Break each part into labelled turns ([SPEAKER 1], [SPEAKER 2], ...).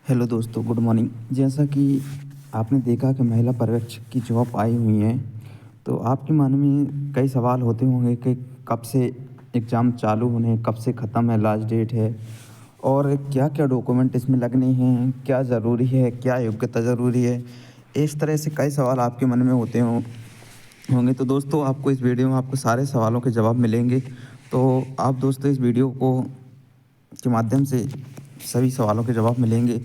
[SPEAKER 1] Hello दोस्तों, good morning. जैसा कि आपने देखा कि महिला पर्यवेक्षक की जॉब आई हुई है, तो आपके मन में कई सवाल होते होंगे कि कब से एग्ज़ाम चालू होने हैं, कब से ख़त्म है, लास्ट डेट है और क्या-क्या डॉक्यूमेंट इसमें लगने हैं, क्या ज़रूरी है, क्या योग्यता ज़रूरी है। इस तरह से कई सवाल आपके मन में होंगे। तो दोस्तों, आपको इस वीडियो में आपको सारे सवालों के जवाब मिलेंगे। तो आप दोस्तों इस वीडियो को के माध्यम से सभी सवालों के जवाब मिलेंगे।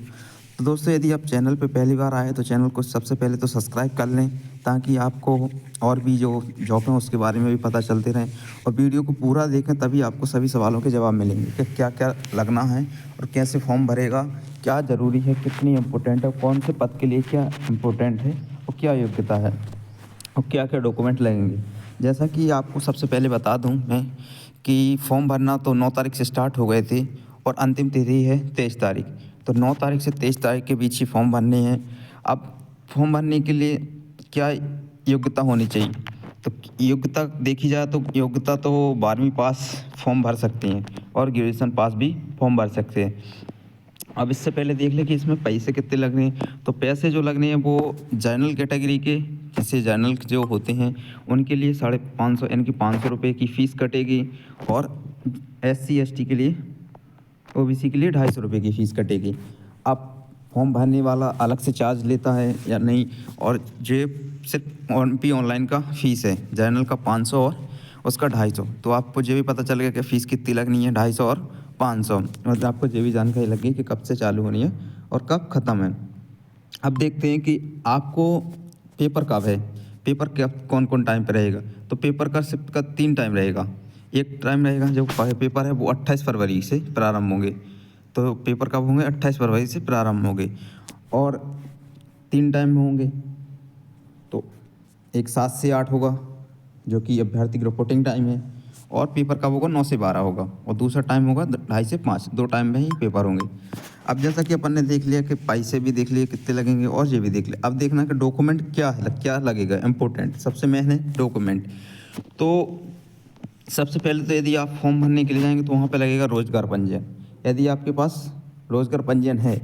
[SPEAKER 1] तो दोस्तों, यदि आप चैनल पे पहली बार आए तो चैनल को सबसे पहले तो सब्सक्राइब कर लें, ताकि आपको और भी जो जॉब हैं उसके बारे में भी पता चलते रहें। और वीडियो को पूरा देखें, तभी आपको सभी सवालों के जवाब मिलेंगे कि क्या-क्या लगना है और कैसे फॉर्म भरेगा, क्या ज़रूरी है, कितनी इम्पोर्टेंट है, कौन से पद के लिए क्या इम्पोर्टेंट है और क्या योग्यता है और क्या-क्या डॉक्यूमेंट लगेंगे। जैसा कि आपको सबसे पहले बता दूँ मैं कि फॉर्म भरना तो 9 तारीख से स्टार्ट हो गए थे और अंतिम तिथि है 23 तारीख। तो 9 तारीख से 23 तारीख के बीच ही फॉर्म भरने हैं। अब फॉर्म भरने के लिए क्या योग्यता होनी चाहिए? तो योग्यता देखी जाए तो योग्यता तो 12वीं पास फॉर्म भर सकते हैं और ग्रेजुएशन पास भी फॉर्म भर सकते हैं। अब इससे पहले देख लें कि इसमें पैसे कितने लगने हैं। तो पैसे जो लगने हैं वो जनरल कैटेगरी के, जैसे जनरल जो होते हैं उनके लिए 550 यानी कि 500 रुपये की फ़ीस कटेगी और SC ST के लिए, OBC के लिए 250 रुपये की फ़ीस कटेगी। अब फॉर्म भरने वाला अलग से चार्ज लेता है या नहीं, और जो सिर्फ ऑनलाइन का फ़ीस है, जनरल का 500 और उसका 250। तो आपको ये भी पता चल गया कि फ़ीस कितनी लगनी है, 250 और 500। मतलब आपको ये भी जानकारी लग गई कि कब से चालू होनी है और कब ख़त्म है। अब देखते हैं कि आपको पेपर कब है, पेपर कब कौन-कौन टाइम पे रहेगा। तो पेपर का शिफ्ट का 3 टाइम रहेगा। एक टाइम रहेगा जो पेपर है वो 28 फरवरी से प्रारंभ होंगे। तो पेपर कब होंगे? 28 फरवरी से प्रारंभ होंगे और 3 टाइम में होंगे। तो एक 7 से 8 होगा, जो कि अभ्यर्थी की रिपोर्टिंग टाइम है, और पेपर कब होगा? 9 से 12 होगा, और दूसरा टाइम होगा 2:30 से 5, 2 टाइम में ही पेपर होंगे। अब जैसा कि अपन ने देख लिया कि पैसे भी देख लिए कितने लगेंगे और ये भी देख लिया। अब देखना है कि डॉक्यूमेंट क्या लगेगा इम्पोर्टेंट, सबसे मेन है डॉक्यूमेंट। तो सबसे पहले तो यदि आप फॉर्म भरने के लिए जाएँगे तो वहाँ पे लगेगा रोज़गार पंजीयन। यदि आपके पास रोज़गार पंजीयन है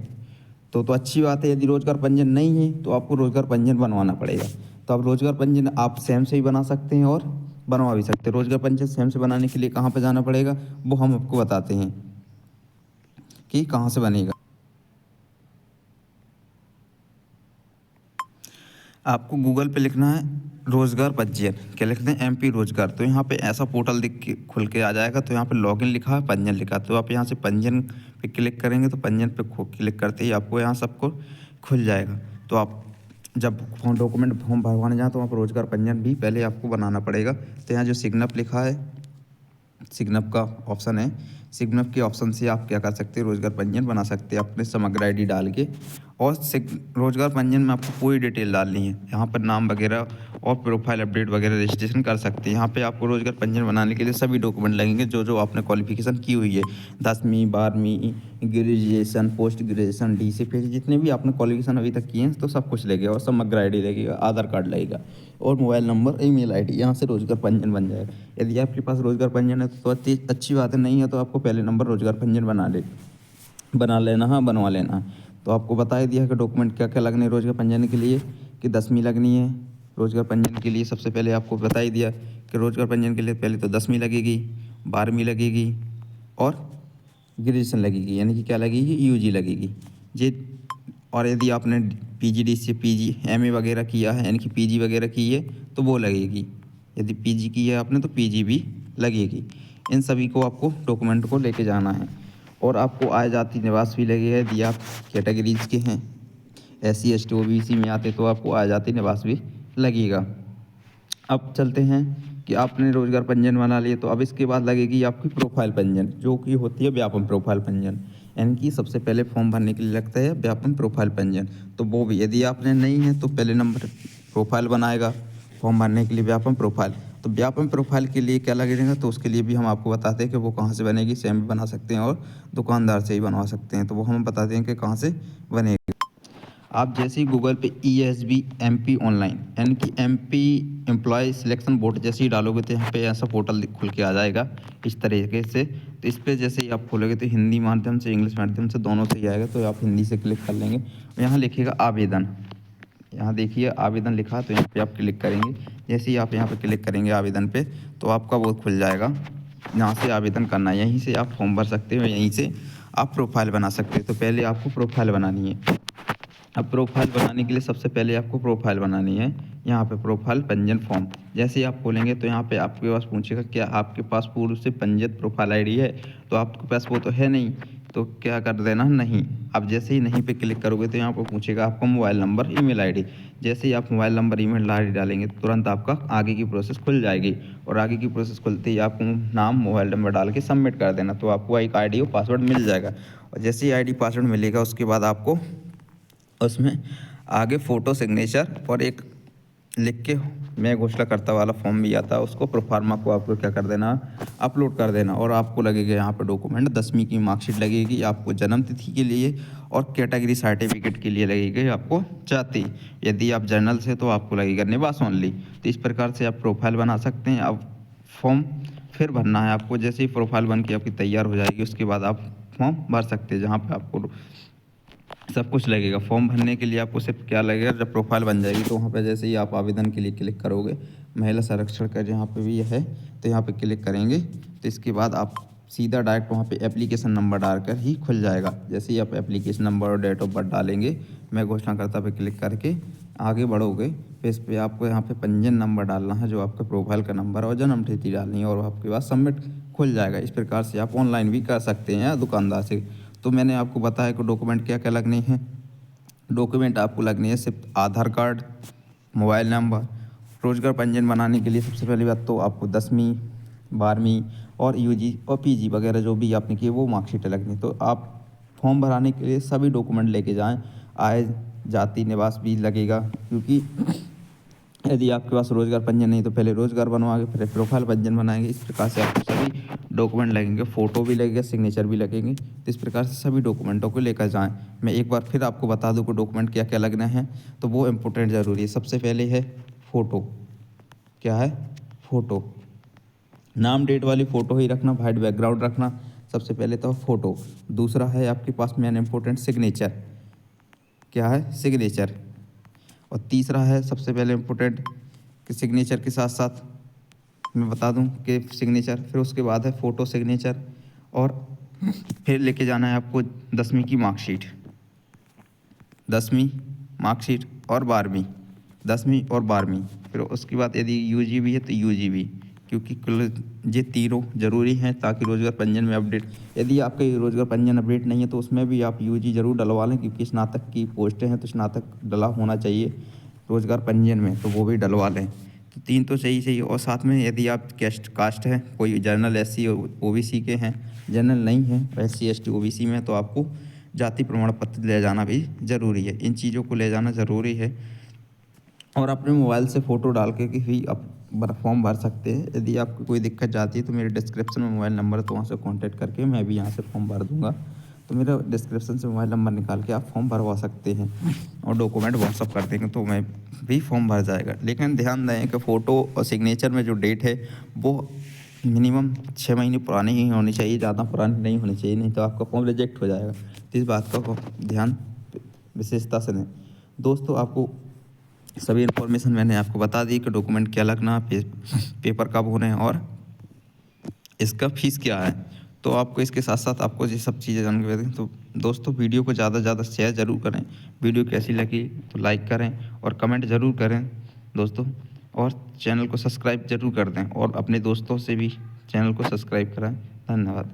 [SPEAKER 1] तो अच्छी बात है। यदि रोज़गार पंजीयन नहीं है तो आपको रोज़गार पंजीयन बनवाना पड़ेगा। तो आप रोज़गार पंजीयन आप स्वयं से ही बना सकते हैं और बनवा भी सकते हैं। रोज़गार पंजीयन स्वयं से बनाने के लिए कहाँ पे जाना पड़ेगा, वो हम आपको बताते हैं कि कहाँ से बनेगा। आपको गूगल पे लिखना है रोज़गार पंजीयन, क्या लिखते हैं? MP रोज़गार। तो यहाँ पे ऐसा पोर्टल दिख के खुल के आ जाएगा। तो यहाँ पे लॉगिन लिखा है, पंजीयन लिखा है। तो आप यहाँ से पंजीयन पे क्लिक करेंगे तो पंजीयन पे क्लिक करते ही आपको यहाँ सबको खुल जाएगा। तो आप जब फॉर्म भरवाने जाएँ तो वहाँ पर रोज़गार पंजीयन भी पहले आपको बनाना पड़ेगा। तो यहाँ जो सिग्नअप लिखा है, सिग्नअप का ऑप्शन है, सिग्नअप के ऑप्शन से आप क्या कर सकते हैं, रोज़गार पंजीयन बना सकते हैं अपने समग्र ID डाल के। और रोज़गार पंजीयन में आपको पूरी डिटेल डालनी है। यहाँ पर नाम वगैरह और प्रोफाइल अपडेट वगैरह रजिस्ट्रेशन कर सकते हैं। यहाँ पे आपको रोज़गार पंजीयन बनाने के लिए सभी डॉक्यूमेंट लगेंगे जो आपने क्वालिफिकेशन की हुई है, 10वीं 12वीं ग्रेजुएशन, पोस्ट ग्रेजुएशन, DCPC, जितने भी आपने क्वालिफिकेशन अभी तक किए हैं तो सब कुछ लगेगा। और समग्र ID लगेगा, आधार कार्ड लगेगा और मोबाइल नंबर, ईमेल ID। यहाँ से रोज़गार पंजीयन बन जाएगा। यदि आपके पास रोज़गार पंजीयन है तो अच्छी बात है, नहीं है तो आपको पहले नंबर रोज़गार पंजीयन बना लेना है, बनवा लेना है। तो आपको बता ही दिया कि डॉक्यूमेंट क्या-क्या लगने हैं रोज़गार पंजीयन के लिए, कि 10वीं लगनी है। रोज़गार पंजीयन के लिए सबसे पहले आपको बता ही दिया कि रोज़गार पंजीयन के लिए पहले तो 10वीं लगेगी, 12वीं लगेगी और ग्रेजुएशन लगेगी, यानी कि क्या लगेगी? UG लगेगी। ये और यदि आपने PGDCA, PG, MA वगैरह किया है, यानी कि PG वगैरह की है तो वो लगेगी। यदि PG की है आपने तो PG भी लगेगी। इन सभी को आपको डॉक्यूमेंट को लेके जाना है। और आपको आय जाति निवास भी लगेगा। यदि आप कैटेगरीज़ के हैं, SC ST OBC में आते तो आपको आय जाति निवास भी लगेगा। अब चलते हैं कि आपने रोज़गार पंजीयन बना लिए, तो अब इसके बाद लगेगी आपकी प्रोफाइल पंजीयन, जो कि होती है व्यापम प्रोफाइल पंजीयन। यानी कि सबसे पहले फॉर्म भरने के लिए लगता है व्यापम प्रोफाइल पंजीयन। तो वो भी यदि आपने नहीं है तो पहले नंबर प्रोफाइल बनाएगा फॉर्म भरने के लिए, व्यापम प्रोफाइल। तो व्यापम प्रोफाइल के लिए क्या लगेगा, तो उसके लिए भी हम आपको बताते हैं कि वो कहाँ से बनेगी। स्वयं भी बना सकते हैं और दुकानदार से ही बनवा सकते हैं। तो वो हम बताते हैं कि कहाँ से बनेगी। आप जैसे ही गूगल पे ESB MP ऑनलाइन यानी कि MP एम्प्लॉय सिलेक्शन बोर्ड जैसे ही डालोगे तो यहाँ पे ऐसा पोर्टल खुल के आ जाएगा इस तरीके से। तो इस पे जैसे ही आप खोलोगे तो हिंदी माध्यम से इंग्लिश माध्यम से दोनों से ही आएगा, तो आप हिंदी से क्लिक कर लेंगे। यहाँ लिखिएगा आवेदन, यहाँ देखिए आवेदन लिखा, तो यहाँ पे आप क्लिक करेंगे। जैसे ही आप यहाँ पे क्लिक करेंगे आवेदन पे, तो आपका वो खुल जाएगा। यहाँ से आवेदन करना है, यहीं से आप फॉर्म भर सकते हो, यहीं से आप प्रोफाइल बना सकते हो। तो पहले आपको प्रोफाइल बनानी है। अब प्रोफाइल बनाने के लिए सबसे पहले आपको प्रोफाइल बनानी है। यहाँ पे प्रोफाइल पंजीयन फॉर्म जैसे ही आप खोलेंगे तो यहाँ पे आपके पास पूछेगा क्या आपके पास पूर्व से पंजीकृत प्रोफाइल आईडी है, तो आपके पास वो तो है नहीं, तो क्या कर देना नहीं। अब जैसे ही नहीं पे क्लिक करोगे तो यहाँ पर पूछेगा आपका मोबाइल नंबर ईमेल आईडी। जैसे ही आप मोबाइल नंबर ईमेल आईडी डालेंगे तो तुरंत आपका आगे की प्रोसेस खुल जाएगी, और आगे की प्रोसेस खुलते ही आपको नाम मोबाइल नंबर डाल के सबमिट कर देना, तो आपको एक आईडी और पासवर्ड मिल जाएगा। और जैसे ही आईडी पासवर्ड मिलेगा उसके बाद आपको उसमें आगे फ़ोटो सिग्नेचर और एक लिख के मैं घोषणाकर्ता वाला फॉर्म भी आता है, उसको प्रोफार्मा को आपको क्या कर देना, अपलोड कर देना। और आपको लगेगा यहाँ पे डॉक्यूमेंट 10वीं की मार्कशीट लगेगी, आपको जन्म तिथि के लिए और कैटेगरी सर्टिफिकेट के लिए लगेगी आपको जाति। यदि आप जर्नल से तो आपको लगेगा निवास ओनली। तो इस प्रकार से आप प्रोफाइल बना सकते हैं। अब फॉर्म फिर भरना है आपको। जैसे ही प्रोफाइल बन के आपकी तैयार हो जाएगी उसके बाद आप फॉर्म भर सकते हैं, जहाँ पर आपको सब कुछ लगेगा। फॉर्म भरने के लिए आपको सिर्फ क्या लगेगा, जब प्रोफाइल बन जाएगी तो वहाँ पे जैसे ही आप आवेदन के लिए क्लिक करोगे, महिला संरक्षण का जहाँ पे भी है तो यहाँ पे क्लिक करेंगे, तो इसके बाद आप सीधा डायरेक्ट वहाँ पे एप्लीकेशन नंबर डालकर ही खुल जाएगा। जैसे ही आप एप्लीकेशन नंबर और डेट ऑफ बर्थ डालेंगे, मैं घोषणाकर्ता पे क्लिक करके आगे बढ़ोगे, फिर इस पर आपको यहाँ पे पंजीयन नंबर डालना है जो आपका प्रोफाइल का नंबर और जन्म तिथि डालनी है, और आपके पास सबमिट खुल जाएगा। इस प्रकार से आप ऑनलाइन भी कर सकते हैं दुकानदार से। तो मैंने आपको बताया कि डॉक्यूमेंट क्या क्या लगने हैं। डॉक्यूमेंट आपको लगने है सिर्फ आधार कार्ड, मोबाइल नंबर। रोजगार पंजीयन बनाने के लिए सबसे पहली बात तो आपको 10वीं 12वीं और UG और PG वगैरह जो भी आपने किए वो मार्कशीट लगनी। तो आप फॉर्म भराने के लिए सभी डॉक्यूमेंट लेके जाएं। आय जाति निवास भी लगेगा, क्योंकि यदि आपके पास रोजगार पंजीयन नहीं तो पहले रोजगार बनवाएंगे फिर प्रोफाइल पंजीयन बनाएंगे। इस प्रकार से आपको सभी डॉक्यूमेंट लगेंगे, फ़ोटो भी लगेगा, सिग्नेचर भी लगेंगे। तो इस प्रकार से सभी डॉक्यूमेंटों को लेकर जाएं। मैं एक बार फिर आपको बता दूं कि डॉक्यूमेंट क्या क्या लगना है, तो वो इम्पोर्टेंट ज़रूरी है। सबसे पहले है फ़ोटो। क्या है? फ़ोटो। नाम डेट वाली फ़ोटो ही रखना, वाइट बैकग्राउंड रखना। सबसे पहले तो फ़ोटो। दूसरा है आपके पास मेन इम्पोर्टेंट सिग्नेचर। क्या है? सिग्नेचर। और तीसरा है सबसे पहले इम्पोर्टेंट कि सिग्नेचर के साथ साथ मैं बता दूं कि सिग्नेचर, फिर उसके बाद है फ़ोटो, सिग्नेचर, और फिर लेके जाना है आपको 10वीं की मार्कशीट। 10वीं मार्कशीट और 12वीं, 10वीं और 12वीं। फिर उसके बाद यदि UG भी है तो UG भी, क्योंकि कुल ये तीनों ज़रूरी हैं ताकि रोजगार पंजीयन में अपडेट। यदि आपका रोजगार पंजीयन अपडेट नहीं है तो उसमें भी आप UG ज़रूर डलवा लें, क्योंकि स्नातक की पोस्टें हैं तो स्नातक डला होना चाहिए रोजगार पंजीयन में, तो वो भी डलवा लें। तो 3 तो सही। और साथ में यदि आप कास्ट है, कोई जनरल SC OBC के हैं, जनरल नहीं है SC ST OBC में, तो आपको जाति प्रमाण पत्र ले जाना भी ज़रूरी है। इन चीज़ों को ले जाना ज़रूरी है। और अपने मोबाइल से फ़ोटो डाल के भी आप फॉर्म भर सकते हैं। यदि आपको कोई दिक्कत जाती है तो मेरे डिस्क्रिप्शन में मोबाइल नंबर है, तो वहाँ से कॉन्टैक्ट करके मैं भी यहाँ से फॉर्म भर दूँगा। तो मेरा डिस्क्रिप्शन से मोबाइल नंबर निकाल के आप फॉर्म भरवा सकते हैं, और डॉक्यूमेंट व्हाट्सअप कर देंगे तो मैं भी फॉर्म भर जाएगा। लेकिन ध्यान दें कि फ़ोटो और सिग्नेचर में जो डेट है वो मिनिमम 6 महीने पुरानी ही होनी चाहिए, ज़्यादा पुरानी नहीं होनी चाहिए, नहीं तो आपका फॉर्म रिजेक्ट हो जाएगा। तो इस बात का ध्यान विशेषता से दें। दोस्तों, आपको सभी इन्फॉर्मेशन मैंने आपको बता दी कि डॉक्यूमेंट क्या लगना, पेपर कब होने हैं और इसका फीस क्या है। तो आपको इसके साथ साथ आपको ये सब चीज़ें जानकारी दें। तो दोस्तों, वीडियो को ज़्यादा से ज़्यादा शेयर ज़रूर करें। वीडियो कैसी लगी तो लाइक करें और कमेंट ज़रूर करें दोस्तों, और चैनल को सब्सक्राइब ज़रूर कर दें, और अपने दोस्तों से भी चैनल को सब्सक्राइब कराएं। धन्यवाद।